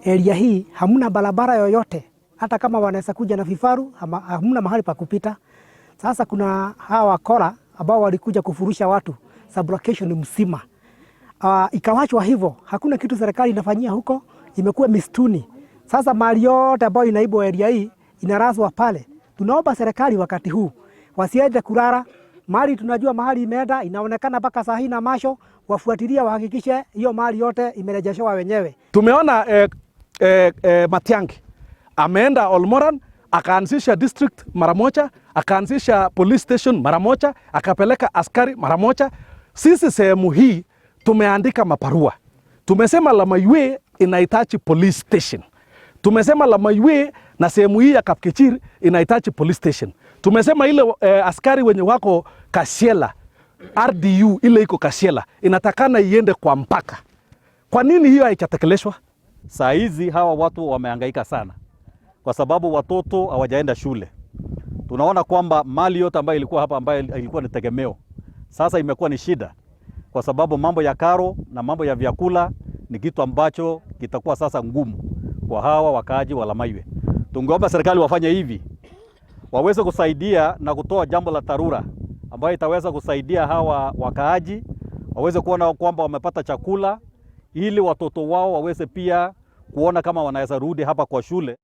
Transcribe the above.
area hii hamuna barabara yoyote, hata kama wanaweza kuja na vifaru hamuna mahali pa kupita. Sasa kuna hawa wakora ambao walikuja kufurusha watu sublocation mzima. Ikawachwa hivyo, hakuna kitu serikali inafanyia huko, imekuwa mistuni. Sasa mali yote ambayo inaibu area hii inarazwa pale. Tunaomba serikali wakati huu wasiende kulala, mali tunajua mahali imeenda, inaonekana mpaka saa hii na masho, wafuatilia wahakikishe hiyo mali yote imerejeshwa wenyewe. Tumeona Matiang'i ameenda Olmoran, akaanzisha district mara moja, akaanzisha police station mara moja, akapeleka askari mara moja. Sisi sehemu hii tumeandika maparua. Tumesema Lamaiwe inahitaji police station. Tumesema Lamaiwe na sehemu hii ya Kapkechir inahitaji police station. Tumesema ile askari wenye wako Kasiela, RDU ile iko Kasiela, inatakana iende kwa mpaka. Kwa nini hiyo haijatekelezwa? Saa hizi hawa watu wamehangaika sana kwa sababu watoto hawajaenda shule. Tunaona kwamba mali yote ambayo ilikuwa hapa, ambayo ilikuwa ni tegemeo, sasa imekuwa ni shida kwa sababu mambo ya karo na mambo ya vyakula ni kitu ambacho kitakuwa sasa ngumu kwa hawa wakaaji wa Lamaiwe. Tungeomba serikali wafanye hivi, waweze kusaidia na kutoa jambo la dharura ambayo itaweza kusaidia hawa wakaaji waweze kuona kwamba wamepata chakula, ili watoto wao waweze pia kuona kama wanaweza rudi hapa kwa shule.